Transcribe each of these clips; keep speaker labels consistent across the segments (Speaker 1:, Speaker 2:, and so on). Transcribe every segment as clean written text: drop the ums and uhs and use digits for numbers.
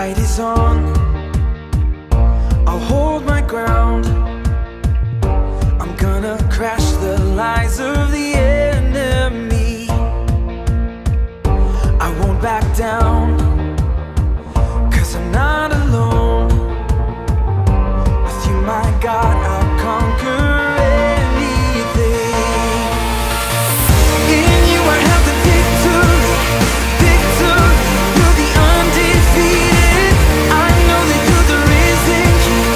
Speaker 1: fight is on. I'll hold my ground. I'm gonna crash the lies of the enemy. I won't back down, 'cause I'm not alone. With you, my God, I'll conquer anything. In you I have the victory, victory. You're the undefeated. I know that you're the risen King,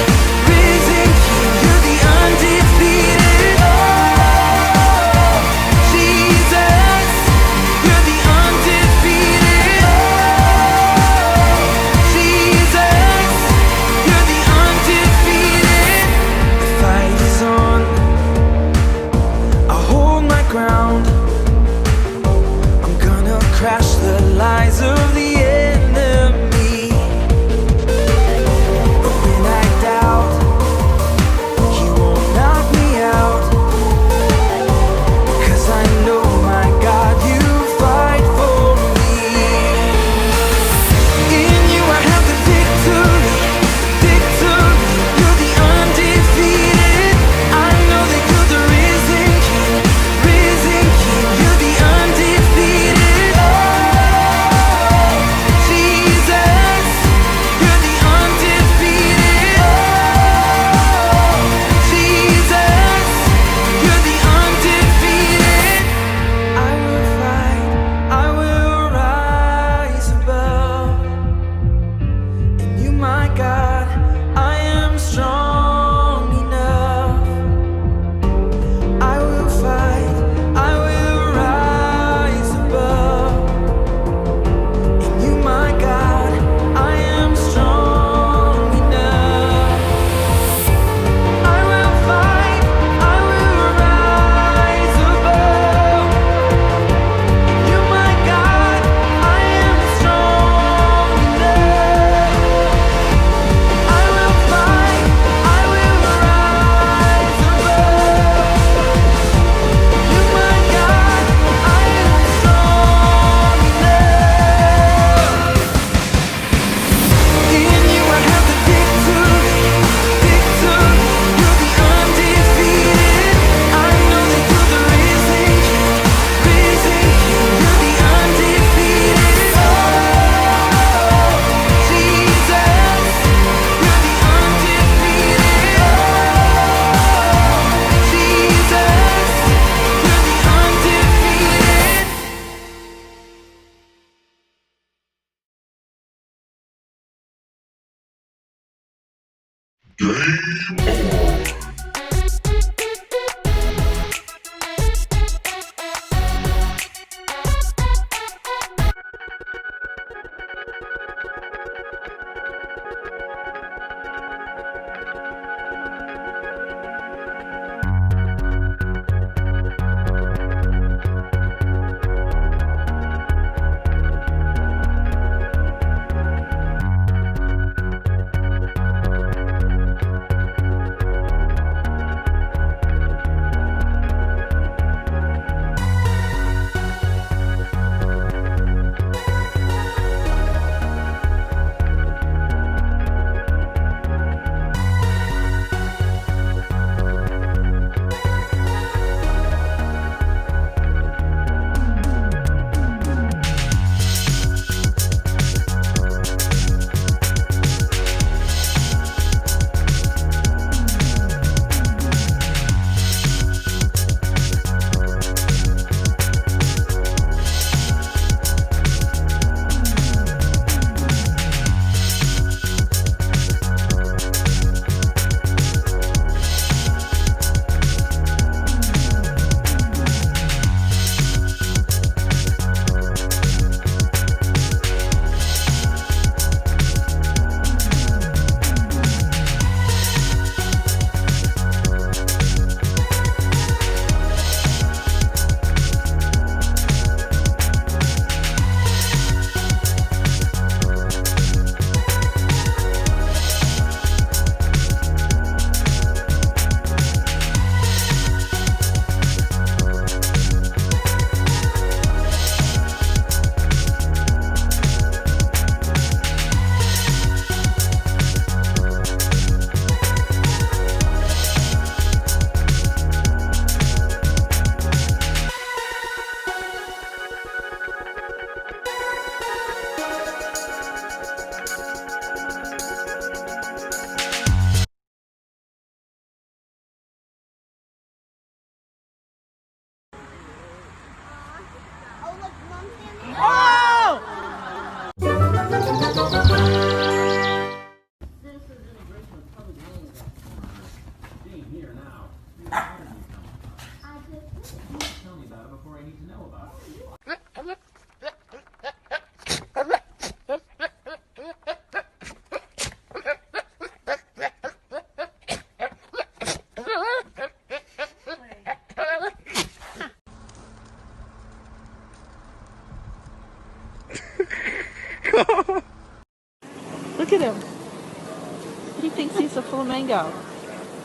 Speaker 1: risen King. You're the undefeated. Oh, Jesus, you're the undefeated. Oh, Jesus, you're the undefeated. The fight is on. I'll hold my ground. I'm gonna crash the lies of the enemy. But when I doubt, He won't knock me out. 'Cause I know, my God, you fight for me. In you I have the victory, victory. You're the undefeated. I know that you're the risen King, risen King. You're the undefeated. Oh, Jesus, you're the undefeated. Oh, Jesus, you're the undefeated. I will fight, I will rise above. In you, my God, I am strong enough. I will fight, I will rise above. In you, my God, I am strong enough. I will fight, I will rise above. In you, my God, I am strong enough. I will fight, I will rise above. You, my God, I am strong enough. In you I have the victory, victory. You're the undefeated. I know that you're the risen King, risen King. You're the undefeated. Oh, Jesus, you're the undefeated. Oh, Jesus, you're the undefeated.
Speaker 2: Look at him. He thinks he's a flamingo.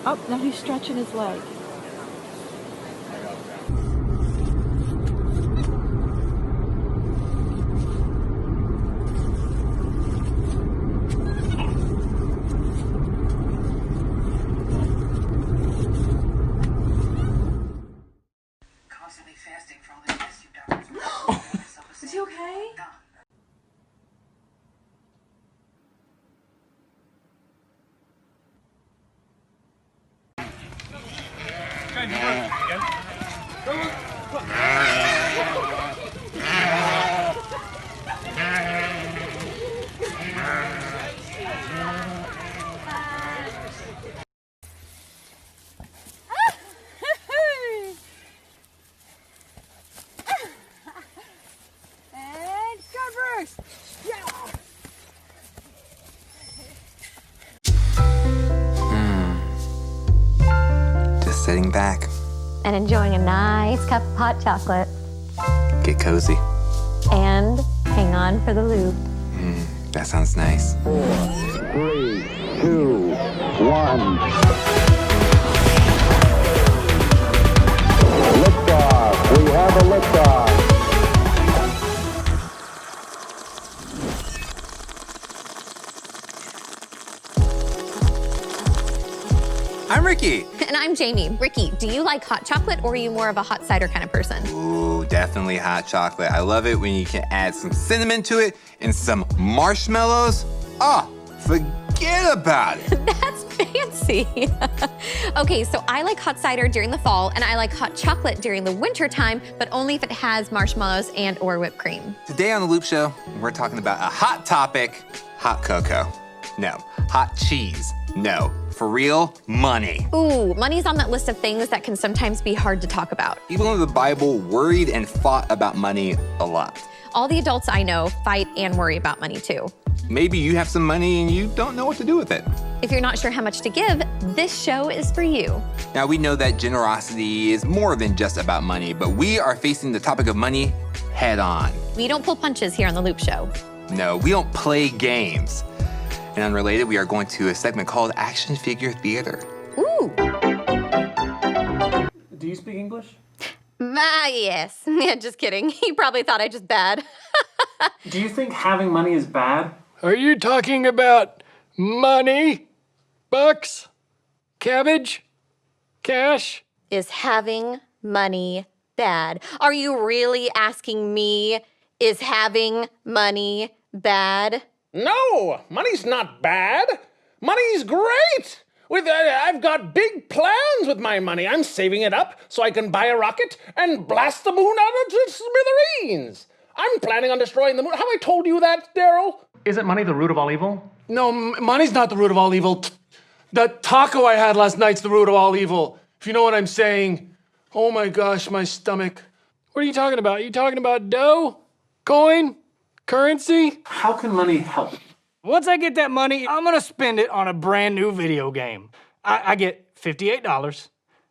Speaker 2: Oh, now he's stretching his leg.
Speaker 3: Constantly fasting for all the tests you've done.
Speaker 4: Is he okay?
Speaker 5: And Starburst!
Speaker 6: Just sitting back,
Speaker 7: And enjoying a nice cup of hot chocolate.
Speaker 6: get cozy.
Speaker 7: And hang on for the loop.
Speaker 6: That sounds nice.
Speaker 8: 3, 2, 1. Liftoff. We have a liftoff.
Speaker 6: I'm Ricky.
Speaker 7: And I'm Jamie. Ricky, do you like hot chocolate or are you more of a hot cider kind of person?
Speaker 6: Ooh, definitely hot chocolate. I love it when you can add some cinnamon to it and some marshmallows. Oh, forget about it.
Speaker 7: That's fancy. Okay, so I like hot cider during the fall and I like hot chocolate during the winter time, but only if it has marshmallows and or whipped cream.
Speaker 6: Today on The Loop Show, we're talking about a hot topic, hot cocoa. No. Hot cheese. No. For real, money.
Speaker 7: Ooh, money's on that list of things that can sometimes be hard to talk about.
Speaker 6: People in the Bible worried and fought about money a lot.
Speaker 7: All the adults I know fight and worry about money too.
Speaker 6: Maybe you have some money and you don't know what to do with it.
Speaker 7: If you're not sure how much to give, this show is for you.
Speaker 6: Now, we know that generosity is more than just about money, but we are facing the topic of money head on.
Speaker 7: We don't pull punches here on The Loop Show.
Speaker 6: No, we don't play games. And unrelated, we are going to a segment called Action Figure Theater.
Speaker 7: Ooh.
Speaker 9: Do you speak English?
Speaker 7: Yes. Yeah, just kidding. He probably thought I just bad.
Speaker 9: Do you think having money is bad?
Speaker 10: Are you talking about money? Bucks? Cabbage? Cash?
Speaker 7: Is having money bad? Are you really asking me, is having money bad?
Speaker 11: No, money's not bad. Money's great. I've got big plans with my money. I'm saving it up so I can buy a rocket and blast the moon out of its smithereens. I'm planning on destroying the moon. Have I told you that, Daryl?
Speaker 9: Isn't money the root of all evil?
Speaker 10: No, money's not the root of all evil. The taco I had last night's the root of all evil. If you know what I'm saying. Oh my gosh, my stomach. What are you talking about? Are you talking about dough? Coin? Currency?
Speaker 9: How can money help?
Speaker 10: Once I get that money, I'm gonna spend it on a brand new video game. I get $58.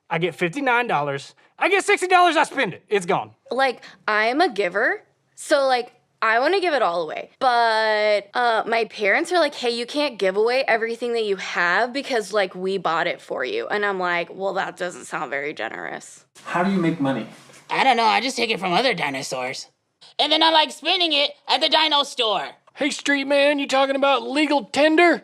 Speaker 10: I get $59. I get $60, I spend it. It's gone.
Speaker 4: Like, I'm a giver, so like, I want to give it all away. But my parents are like, hey, you can't give away everything that you have because like we bought it for you. And I'm like, well, that doesn't sound very generous.
Speaker 9: How do you make money?
Speaker 3: I don't know, I just take it from other dinosaurs. And then I like spending it at the dino store.
Speaker 10: Hey, street man, you talking about legal tender?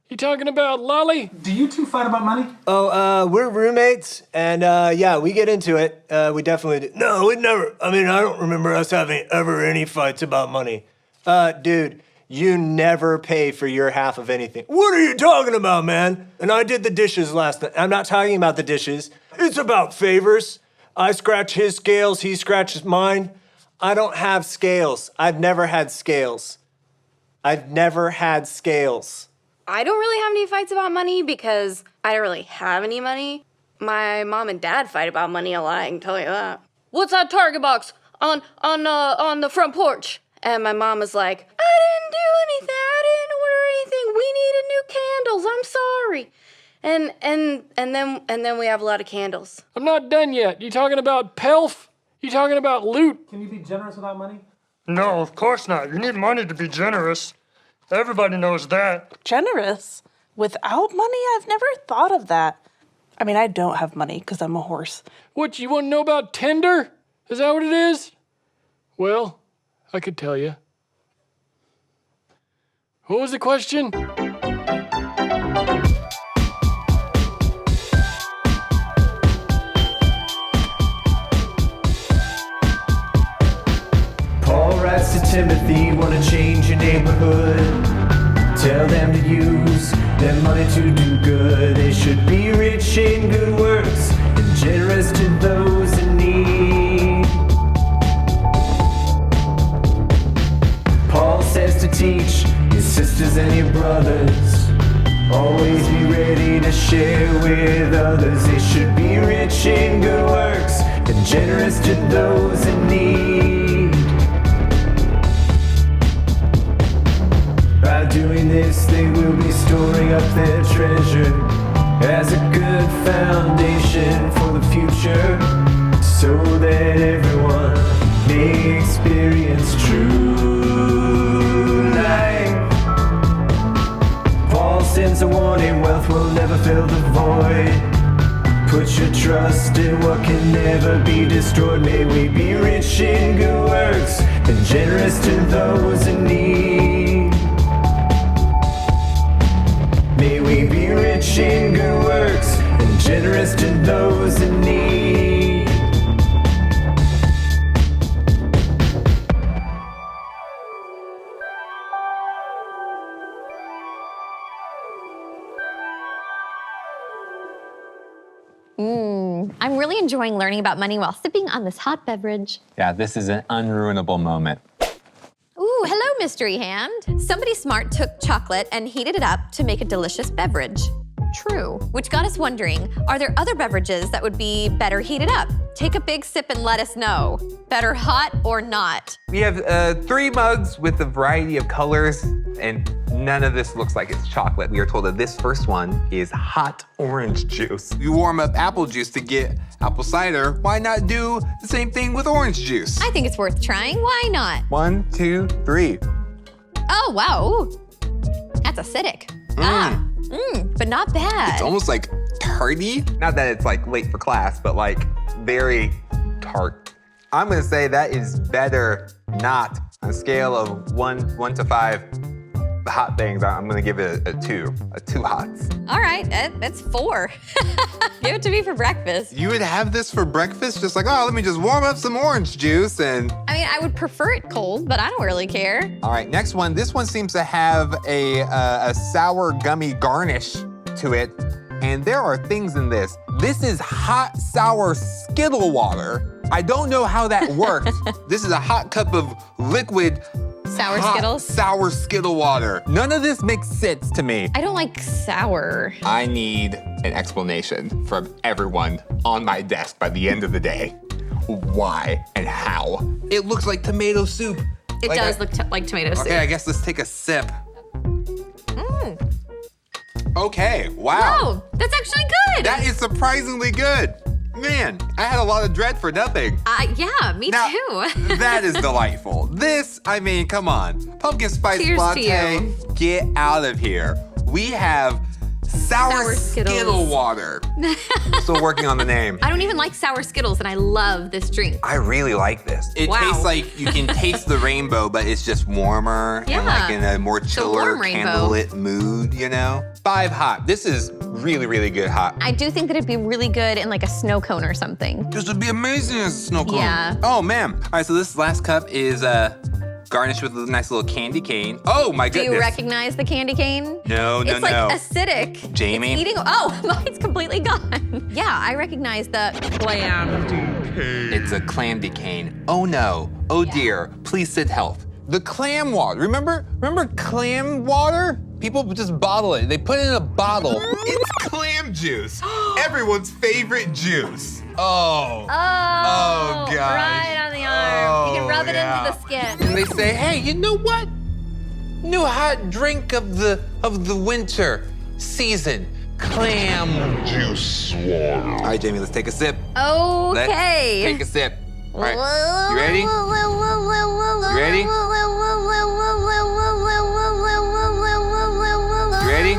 Speaker 10: You talking about lolly?
Speaker 9: Do you two fight about money?
Speaker 12: Oh, we're roommates, and yeah, we get into it. We definitely do. No, we never. I mean, I don't remember us having ever any fights about money. Dude, you never pay for your half of anything. What are you talking about, man? And I did the dishes last night. I'm not talking about the dishes. It's about favors. I scratch his scales, he scratches mine. I don't have scales. I've never had scales. I've never had scales.
Speaker 4: I don't really have any fights about money because I don't really have any money. My mom and dad fight about money a lot, I can tell you that. What's that Target box on the front porch? And my mom is like, I didn't do anything. I didn't order anything. We needed new candles. I'm sorry. And then we have a lot of candles.
Speaker 10: I'm not done yet. You talking about pelf? You talking about loot?
Speaker 9: Can you be generous without money?
Speaker 10: No, of course not. You need money to be generous. Everybody knows that.
Speaker 2: Generous? Without money? I've never thought of that. I mean, I don't have money because I'm a horse.
Speaker 10: What, you want to know about Tinder? Is that what it is? Well, I could tell you. What was the question?
Speaker 12: Paul writes to Timothy, wanna change your neighborhood. Tell them to use their money to do good. They should be rich in good works and generous to those in need. Paul says to teach your sisters and your brothers. Always be ready to share with others. They should be rich in good works and generous to those in need. By doing this, they will be storing up their treasure as a good foundation for the future, so that everyone may experience true life. Paul sends a warning, wealth will never fill the void. Put your trust in what can never be destroyed. May we be rich in good works and generous to those in need. May we be rich in good works and generous to those in need.
Speaker 7: I'm really enjoying learning about money while sipping on this hot beverage.
Speaker 6: Yeah, this is an unruinable moment.
Speaker 7: Ooh, hello, Mystery Hand. Somebody smart took chocolate and heated it up to make a delicious beverage. True. Which got us wondering, are there other beverages that would be better heated up? Take a big sip and let us know. Better hot or not?
Speaker 6: We have 3 mugs with a variety of colors, and none of this looks like it's chocolate. We are told that this first one is hot orange juice. You warm up apple juice to get apple cider. Why not do the same thing with orange juice?
Speaker 7: I think it's worth trying. Why not?
Speaker 6: 1, 2, 3.
Speaker 7: Oh, wow. Ooh. That's acidic. But not bad.
Speaker 6: It's almost like tarty. Not that it's like late for class, but like very tart. I'm gonna say that is better not. On a scale of 1 to 5, the hot things, I'm gonna give it a 2 hots.
Speaker 7: All right, that's 4. Give it to me for breakfast.
Speaker 6: You would have this for breakfast? Just like, oh, let me just warm up some orange juice and...
Speaker 7: I mean, I would prefer it cold, but I don't really care.
Speaker 6: All right, next one. This one seems to have a sour gummy garnish to it. And there are things in this. This is hot, sour Skittle water. I don't know how that worked. This is a hot cup of liquid
Speaker 7: Sour
Speaker 6: hot,
Speaker 7: Skittles?
Speaker 6: Sour Skittle water. None of this makes sense to me.
Speaker 7: I don't like sour.
Speaker 6: I need an explanation from everyone on my desk by the end of the day. Why and how? It looks like tomato soup.
Speaker 7: It does look like tomato soup.
Speaker 6: Okay, I guess let's take a sip. Okay, wow.
Speaker 7: Whoa, that's actually good.
Speaker 6: That is surprisingly good. Man, I had a lot of dread for nothing.
Speaker 7: Yeah, me
Speaker 6: Now,
Speaker 7: too.
Speaker 6: That is delightful. This, I mean, come on. Pumpkin spice
Speaker 7: Cheers to
Speaker 6: latte,
Speaker 7: you.
Speaker 6: get out of here. We have sour
Speaker 7: Skittles.
Speaker 6: Skittle water. Still working on the name.
Speaker 7: I don't even like sour Skittles, and I love this drink.
Speaker 6: I really like this. It
Speaker 7: Wow.
Speaker 6: tastes like you can taste the rainbow, but it's just warmer and like in a more chiller,
Speaker 7: warm rainbow.
Speaker 6: candlelit mood, you know? 5 hot. This is really, really good hot.
Speaker 7: I do think that it'd be really good in like a snow cone or something.
Speaker 6: This would be amazing as a snow cone.
Speaker 7: Yeah.
Speaker 6: Oh, man. All right, so this last cup is garnished with a nice little candy cane. Oh, my
Speaker 7: Do
Speaker 6: goodness.
Speaker 7: you recognize the candy cane?
Speaker 6: No,
Speaker 7: It's like acidic.
Speaker 6: Jamie?
Speaker 7: It's eating, oh, mine's completely gone. Yeah, I recognize the
Speaker 6: It's a clamdy cane. Oh, no. Oh, dear. Please send help. The clam water. Remember clam water? People just bottle it. They put it in a bottle. It's clam juice. Everyone's favorite juice. Oh. Oh, gosh.
Speaker 7: right on the arm. You can rub it into the skin.
Speaker 6: And they say, hey, you know what? New hot drink of the winter season. Clam juice water. All right, Jamie, let's take a sip.
Speaker 7: Okay.
Speaker 6: Let's take a sip. All right, you ready? You ready? You ready?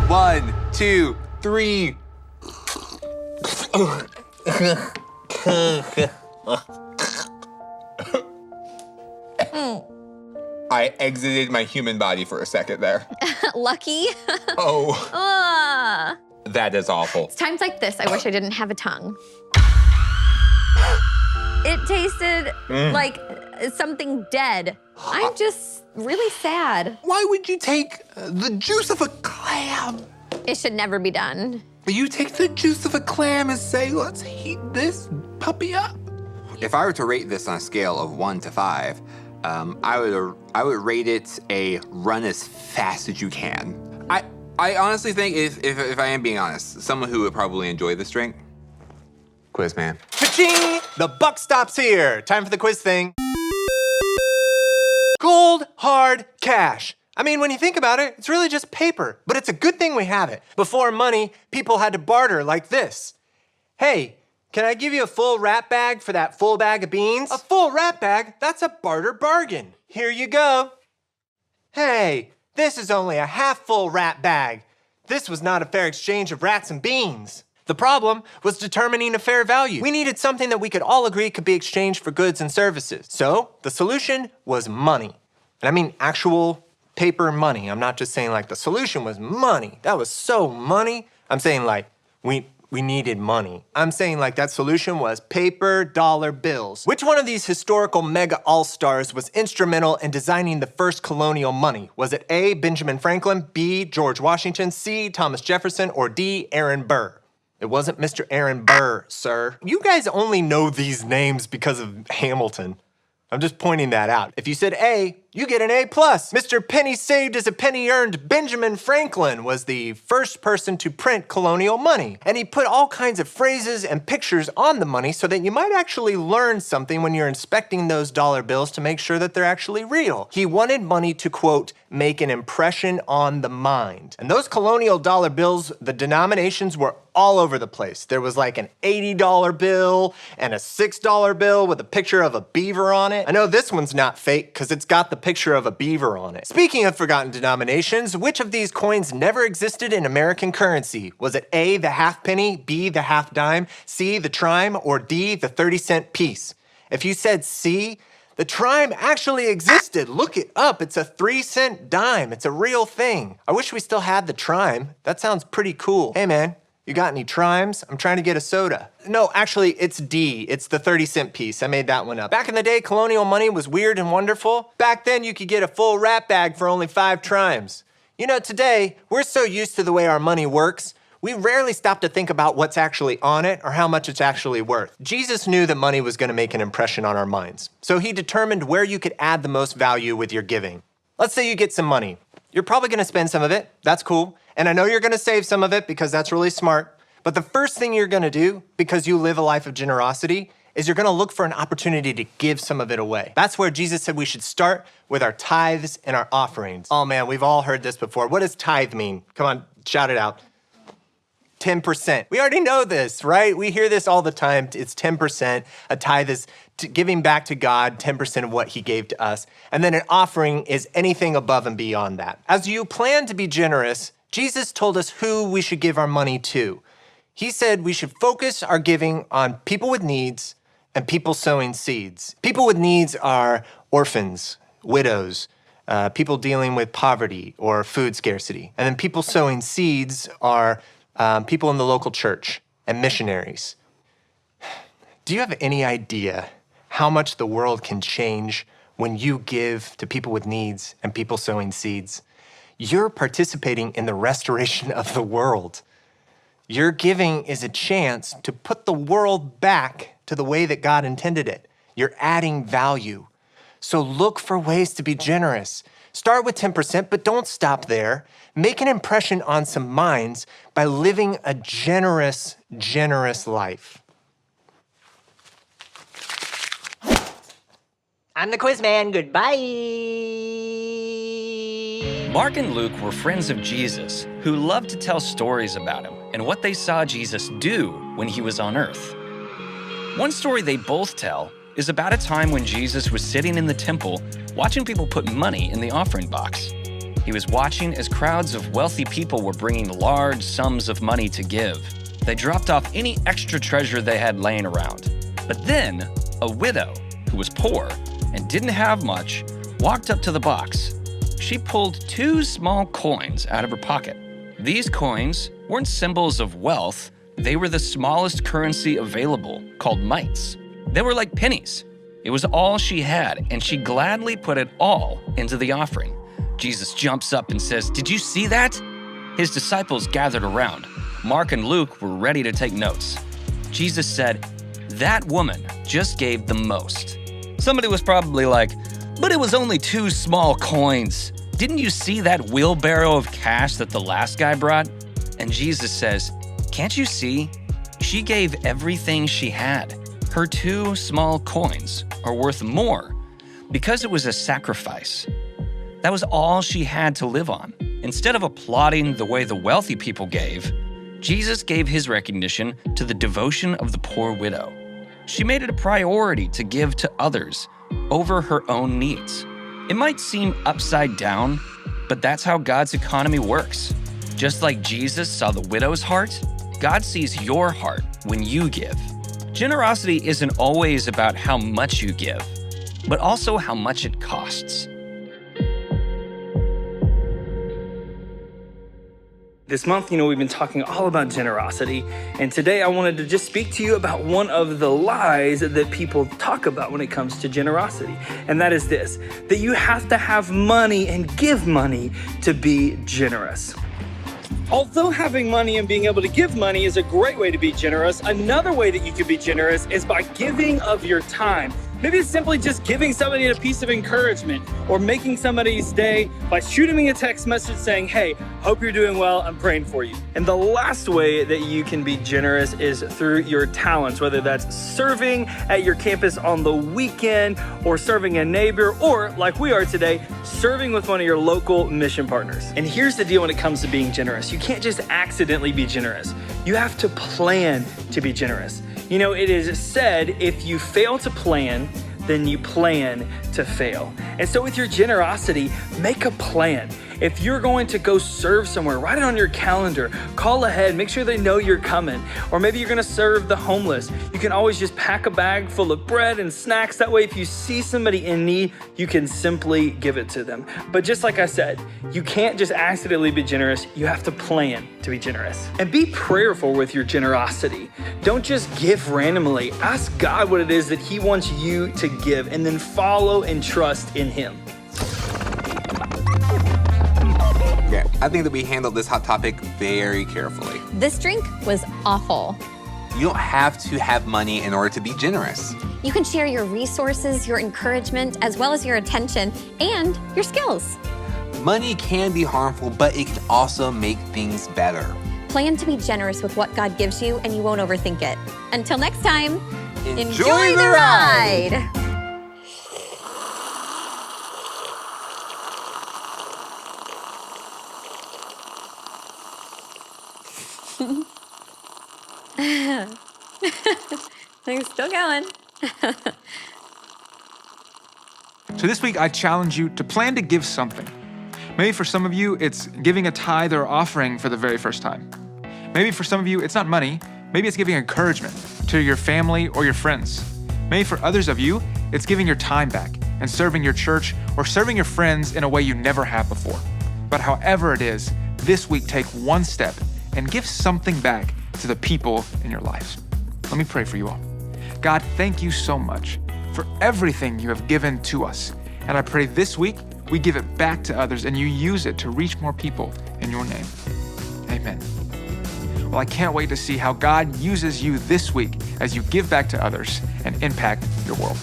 Speaker 6: 1, 2, 3. I exited my human body for a second there.
Speaker 7: Lucky.
Speaker 6: Oh,
Speaker 7: Ah.
Speaker 6: that is awful.
Speaker 7: It's times like this I wish I didn't have a tongue. It tasted like something dead. I'm just really sad.
Speaker 6: Why would you take the juice of a clam?
Speaker 7: It should never be done.
Speaker 6: You take the juice of a clam and say, let's heat this puppy up. If I were to rate this on a scale of 1 to 5, I would rate it a run as fast as you can. I honestly think, if I am being honest, someone who would probably enjoy this drink, Quizman.
Speaker 12: Ka-ching! The buck stops here. Time for the quiz thing. Cold, hard cash. I mean, when you think about it, it's really just paper, but it's a good thing we have it. Before money, people had to barter like this. Hey, can I give you a full wrap bag for that full bag of beans? A full wrap bag? That's a barter bargain. Here you go. Hey, this is only a half full wrap bag. This was not a fair exchange of rats and beans. The problem was determining a fair value. We needed something that we could all agree could be exchanged for goods and services. So the solution was money. And I mean actual paper money. I'm not just saying like the solution was money. That was so money. I'm saying like we needed money. I'm saying like that solution was paper dollar bills. Which one of these historical mega all-stars was instrumental in designing the first colonial money? Was it A, Benjamin Franklin, B, George Washington, C, Thomas Jefferson, or D, Aaron Burr? It wasn't Mr. Aaron Burr, sir. You guys only know these names because of Hamilton. I'm just pointing that out. If you said A, you get an A+. Mr. Penny saved is a penny earned. Benjamin Franklin was the first person to print colonial money. And he put all kinds of phrases and pictures on the money so that you might actually learn something when you're inspecting those dollar bills to make sure that they're actually real. He wanted money to, quote, make an impression on the mind. And those colonial dollar bills, the denominations were all over the place. There was like an $80 bill and a $6 bill with a picture of a beaver on it. I know this one's not fake because it's got the picture of a beaver on it. Speaking of forgotten denominations, which of these coins never existed in American currency? Was it A, the half penny, B, the half dime, C, the trime, or D, the 30-cent piece? If you said C, the trime actually existed. Look it up. It's a 3-cent dime. It's a real thing. I wish we still had the trime. That sounds pretty cool. Hey man, you got any trimes? I'm trying to get a soda. No, actually, it's D. It's the 30-cent piece. I made that one up. Back in the day, colonial money was weird and wonderful. Back then, you could get a full wrap bag for only 5 trimes. You know, today, we're so used to the way our money works, we rarely stop to think about what's actually on it or how much it's actually worth. Jesus knew that money was going to make an impression on our minds, so he determined where you could add the most value with your giving. Let's say you get some money. You're probably going to spend some of it. That's cool. And I know you're going to save some of it because that's really smart. But the first thing you're going to do, because you live a life of generosity, is you're going to look for an opportunity to give some of it away. That's where Jesus said we should start with our tithes and our offerings. Oh man, we've all heard this before. What does tithe mean? Come on, shout it out. 10%. We already know this, right? We hear this all the time. It's 10%. A tithe is giving back to God 10% of what he gave to us. And then an offering is anything above and beyond that. As you plan to be generous, Jesus told us who we should give our money to. He said we should focus our giving on people with needs and people sowing seeds. People with needs are orphans, widows, people dealing with poverty or food scarcity. And then people sowing seeds are people in the local church and missionaries. Do you have any idea how much the world can change when you give to people with needs and people sowing seeds? You're participating in the restoration of the world. Your giving is a chance to put the world back to the way that God intended it. You're adding value. So look for ways to be generous. Start with 10%, but don't stop there. Make an impression on some minds by living a generous, generous life.
Speaker 5: I'm the quiz man. Goodbye.
Speaker 13: Mark and Luke were friends of Jesus who loved to tell stories about him and what they saw Jesus do when he was on earth. One story they both tell is about a time when Jesus was sitting in the temple watching people put money in the offering box. He was watching as crowds of wealthy people were bringing large sums of money to give. They dropped off any extra treasure they had laying around. But then, a widow, who was poor and didn't have much, walked up to the box. She pulled 2 small coins out of her pocket. These coins weren't symbols of wealth. They were the smallest currency available, called mites. They were like pennies. It was all she had, and she gladly put it all into the offering. Jesus jumps up and says, "Did you see that?" His disciples gathered around. Mark and Luke were ready to take notes. Jesus said, "That woman just gave the most." Somebody was probably like, "But it was only 2 small coins. Didn't you see that wheelbarrow of cash that the last guy brought?" And Jesus says, "Can't you see? She gave everything she had. Her 2 small coins are worth more because it was a sacrifice." That was all she had to live on. Instead of applauding the way the wealthy people gave, Jesus gave his recognition to the devotion of the poor widow. She made it a priority to give to others over her own needs. It might seem upside down, but that's how God's economy works. Just like Jesus saw the widow's heart, God sees your heart when you give. Generosity isn't always about how much you give, but also how much it costs.
Speaker 14: This month, we've been talking all about generosity, and today I wanted to just speak to you about one of the lies that people talk about when it comes to generosity, and that is this, that you have to have money and give money to be generous. Although having money and being able to give money is a great way to be generous, another way that you can be generous is by giving of your time. Maybe it's simply just giving somebody a piece of encouragement or making somebody's day by shooting me a text message saying, "Hey, hope you're doing well, I'm praying for you." And the last way that you can be generous is through your talents, whether that's serving at your campus on the weekend or serving a neighbor, or like we are today, serving with one of your local mission partners. And here's the deal when it comes to being generous. You can't just accidentally be generous. You have to plan to be generous. It is said, if you fail to plan, then you plan to fail. And so with your generosity, make a plan. If you're going to go serve somewhere, write it on your calendar, call ahead, make sure they know you're coming. Or maybe you're gonna serve the homeless. You can always just pack a bag full of bread and snacks. That way, if you see somebody in need, you can simply give it to them. But just like I said, you can't just accidentally be generous. You have to plan to be generous. And be prayerful with your generosity. Don't just give randomly. Ask God what it is that He wants you to give, and then follow and trust in Him.
Speaker 6: Yeah, I think that we handled this hot topic very carefully.
Speaker 7: This drink was awful.
Speaker 6: You don't have to have money in order to be generous.
Speaker 7: You can share your resources, your encouragement, as well as your attention and your skills.
Speaker 6: Money can be harmful, but it can also make things better.
Speaker 7: Plan to be generous with what God gives you, and you won't overthink it. Until next time,
Speaker 6: enjoy the ride.
Speaker 7: Things still going.
Speaker 15: So this week, I challenge you to plan to give something. Maybe for some of you, it's giving a tithe or offering for the very first time. Maybe for some of you, it's not money. Maybe it's giving encouragement to your family or your friends. Maybe for others of you, it's giving your time back and serving your church or serving your friends in a way you never have before. But however it is, this week, take one step and give something back to the people in your lives. Let me pray for you all. God, thank you so much for everything you have given to us. And I pray this week we give it back to others and you use it to reach more people in your name. Amen. Well, I can't wait to see how God uses you this week as you give back to others and impact your world.